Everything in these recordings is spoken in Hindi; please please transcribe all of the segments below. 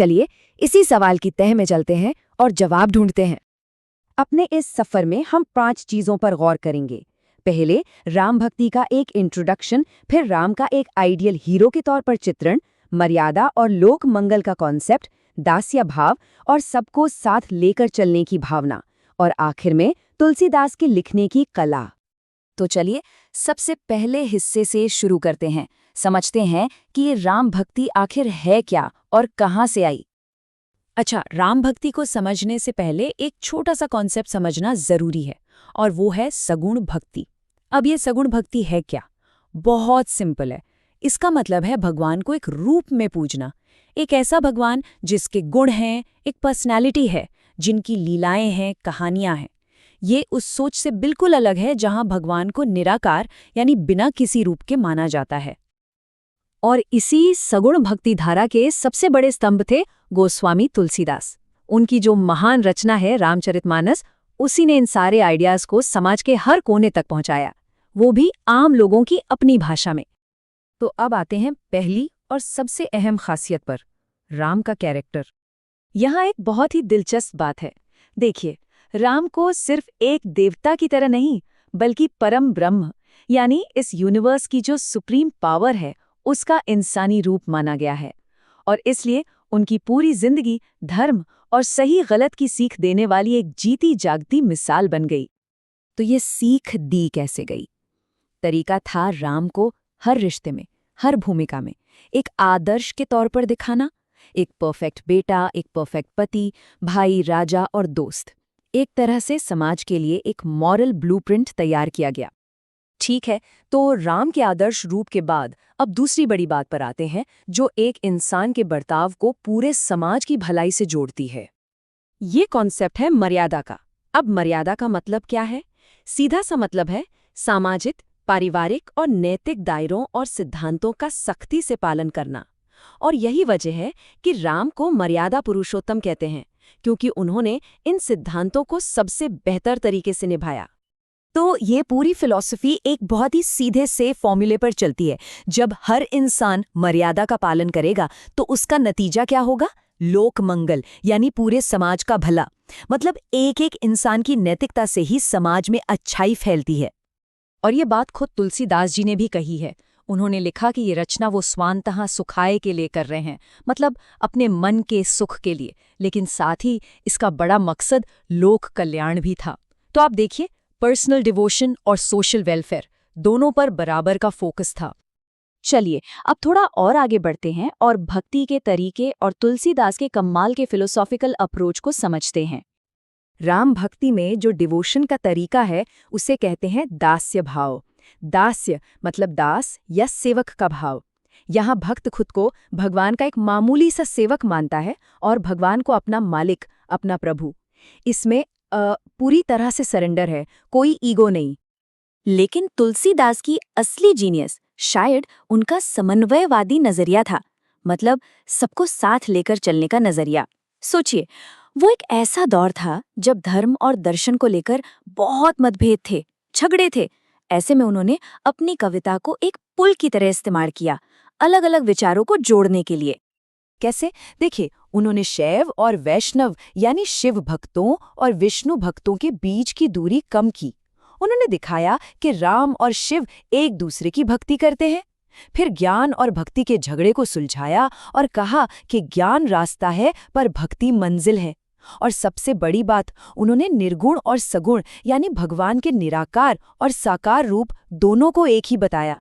चलिए इसी सवाल की तह में चलते हैं और जवाब ढूंढते हैं। अपने इस सफर में हम 5 चीजों पर गौर करेंगे। पहले राम भक्ति का एक इंट्रोडक्शन, फिर राम का एक आइडियल हीरो के तौर पर चित्रण, मर्यादा और लोक मंगल का कॉन्सेप्ट, दास्य भाव और सबको साथ लेकर चलने की भावना, और आखिर में तुलसीदास के लिखने की कला। तो चलिए सबसे पहले हिस्से से शुरू करते हैं, समझते हैं कि ये राम भक्ति आखिर है क्या और कहाँ से आई। अच्छा, राम भक्ति को समझने से पहले एक छोटा सा कॉन्सेप्ट समझना जरूरी है, और वो है सगुण भक्ति। अब ये सगुण भक्ति है क्या? बहुत सिंपल है। इसका मतलब है भगवान को एक रूप में पूजना, एक ऐसा भगवान जिसके गुण हैं, एक पर्सनैलिटी है, जिनकी लीलाएं हैं, कहानियां हैं। ये उस सोच से बिल्कुल अलग है जहां भगवान को निराकार यानी बिना किसी रूप के माना जाता है। और इसी सगुण भक्ति धारा के सबसे बड़े स्तंभ थे गोस्वामी तुलसीदास। उनकी जो महान रचना है रामचरितमानस, उसी ने इन सारे आइडियाज को समाज के हर कोने तक पहुंचाया, वो भी आम लोगों की अपनी भाषा में। तो अब आते हैं पहली और सबसे अहम खासियत पर, राम का कैरेक्टर। यहाँ एक बहुत ही दिलचस्प बात है। देखिए, राम को सिर्फ एक देवता की तरह नहीं, बल्कि परम ब्रह्म यानी इस यूनिवर्स की जो सुप्रीम पावर है, उसका इंसानी रूप माना गया है। और इसलिए उनकी पूरी जिंदगी धर्म और सही गलत की सीख देने वाली एक जीती जागती मिसाल बन गई। तो ये सीख दी कैसे गई? तरीका था राम को हर रिश्ते में, हर भूमिका में एक आदर्श के तौर पर दिखाना। एक परफेक्ट बेटा, एक परफेक्ट पति, भाई, राजा और दोस्त। एक तरह से समाज के लिए एक मॉरल ब्लूप्रिंट तैयार किया गया। ठीक है, तो राम के आदर्श रूप के बाद अब दूसरी बड़ी बात पर आते हैं, जो एक इंसान के बर्ताव को पूरे समाज की भलाई से जोड़ती है। ये कॉन्सेप्ट है मर्यादा का। अब मर्यादा का मतलब क्या है? सीधा सा मतलब है सामाजिक, पारिवारिक और नैतिक दायरों और सिद्धांतों का सख्ती से पालन करना। और यही वजह है कि राम को मर्यादा पुरुषोत्तम कहते हैं, क्योंकि उन्होंने इन सिद्धांतों को सबसे बेहतर तरीके से निभाया। तो ये पूरी फिलॉसफी एक बहुत ही सीधे से फॉर्मूले पर चलती है। जब हर इंसान मर्यादा का पालन करेगा तो उसका नतीजा क्या होगा? लोक मंगल, यानी पूरे समाज का भला। मतलब एक एक इंसान की नैतिकता से ही समाज में अच्छाई फैलती है। और ये बात खुद तुलसीदास जी ने भी कही है। उन्होंने लिखा कि ये रचना वो स्वांतः सुखाय के लिए कर रहे हैं, मतलब अपने मन के सुख के लिए, लेकिन साथ ही इसका बड़ा मकसद लोक कल्याण भी था। तो आप देखिए, पर्सनल डिवोशन और सोशल वेलफेयर दोनों पर बराबर का फोकस था। चलिए अब थोड़ा और आगे बढ़ते हैं और भक्ति के तरीके और तुलसीदास के कमाल के फिलोसॉफिकल अप्रोच को समझते हैं। राम भक्ति में जो डिवोशन का तरीका है, उसे कहते हैं दास्य भाव। दास्य मतलब दास या सेवक का भाव। यहाँ भक्त खुद को भगवान का एक मामूली सा सेवक मानता है और भगवान को अपना मालिक, अपना प्रभु। इसमें पूरी तरह से सरेंडर है, कोई ईगो नहीं। लेकिन तुलसीदास की असली जीनियस शायद उनका समन्वयवादी नजरिया था, मतलब सबको साथ लेकर चलने का नजरिया। सोचिए, वो एक ऐसा दौर था जब धर्म और दर्शन को लेकर बहुत मतभेद थे, झगड़े थे। ऐसे में उन्होंने अपनी कविता को एक पुल की तरह इस्तेमाल किया, अलग अलग विचारों को जोड़ने के लिए। कैसे? देखिए, उन्होंने शैव और वैष्णव यानी शिव भक्तों और विष्णु भक्तों के बीच की दूरी कम की। उन्होंने दिखाया कि राम और शिव एक दूसरे की भक्ति करते हैं। फिर ज्ञान और भक्ति के झगड़े को सुलझाया और कहा कि ज्ञान रास्ता है पर भक्ति मंजिल है। और सबसे बड़ी बात, उन्होंने निर्गुण और सगुण यानी भगवान के निराकार और साकार रूप दोनों को एक ही बताया।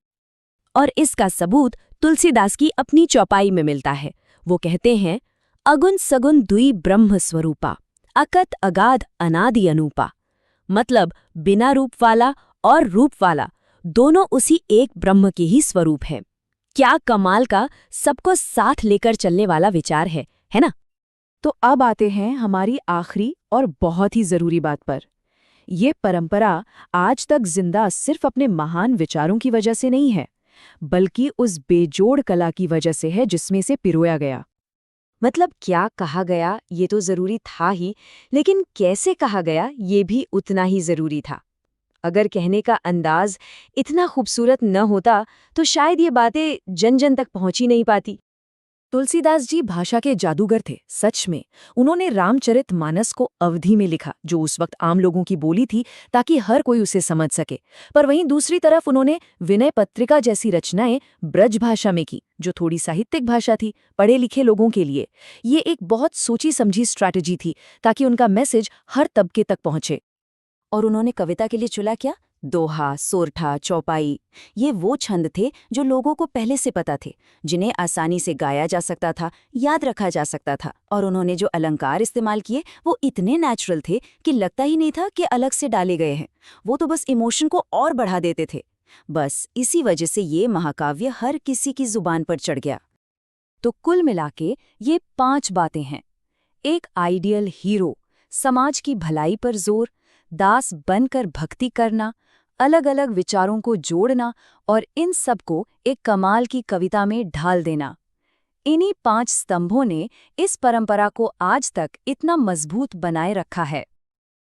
और इसका सबूत तुलसीदास की अपनी चौपाई में मिलता है। वो कहते हैं, अगुण सगुण दुई ब्रह्म स्वरूपा, अकत अगाध अनादि अनूपा। मतलब बिना रूप वाला और रूप वाला दोनों उसी एक ब्रह्म के ही स्वरूप हैं। क्या कमाल का सबको साथ लेकर चलने वाला विचार है ना? तो अब आते हैं हमारी आखिरी और बहुत ही जरूरी बात पर। ये परंपरा आज तक जिंदा सिर्फ अपने महान विचारों की वजह से नहीं है, बल्कि उस बेजोड़ कला की वजह से है जिसमें से पिरोया गया। मतलब क्या कहा गया ये तो जरूरी था ही, लेकिन कैसे कहा गया ये भी उतना ही जरूरी था। अगर कहने का अंदाज इतना खूबसूरत न होता तो शायद ये बातें जन जन तक पहुंच ही नहीं पाती। तुलसीदास जी भाषा के जादूगर थे, सच में। उन्होंने रामचरितमानस को अवधी में लिखा, जो उस वक्त आम लोगों की बोली थी, ताकि हर कोई उसे समझ सके। पर वहीं दूसरी तरफ उन्होंने विनय पत्रिका जैसी रचनाएं ब्रज भाषा में की, जो थोड़ी साहित्यिक भाषा थी, पढ़े लिखे लोगों के लिए। ये एक बहुत सोची समझी स्ट्रैटेजी थी, ताकि उनका मैसेज हर तबके तक पहुंचे। और उन्होंने कविता के लिए चुना क्या? दोहा, सोरठा, चौपाई। ये वो छंद थे जो लोगों को पहले से पता थे, जिन्हें आसानी से गाया जा सकता था, याद रखा जा सकता था। और उन्होंने जो अलंकार इस्तेमाल किए वो इतने नेचुरल थे कि लगता ही नहीं था कि अलग से डाले गए हैं। वो तो बस इमोशन को और बढ़ा देते थे। बस इसी वजह से ये महाकाव्य हर किसी की जुबान पर चढ़ गया। तो कुल मिलाके ये 5 बातें हैं। एक आइडियल हीरो, समाज की भलाई पर जोर, दास बनकर भक्ति करना, अलग अलग विचारों को जोड़ना और इन सबको एक कमाल की कविता में ढाल देना। इन्हीं 5 स्तंभों ने इस परंपरा को आज तक इतना मजबूत बनाए रखा है।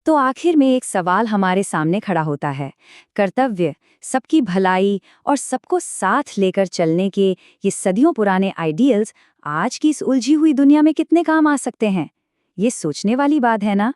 तो आखिर में एक सवाल हमारे सामने खड़ा होता है। कर्तव्य, सबकी भलाई और सबको साथ लेकर चलने के ये सदियों पुराने आइडियल्स आज की इस उलझी हुई दुनिया में कितने काम आ सकते हैं? ये सोचने वाली बात है ना?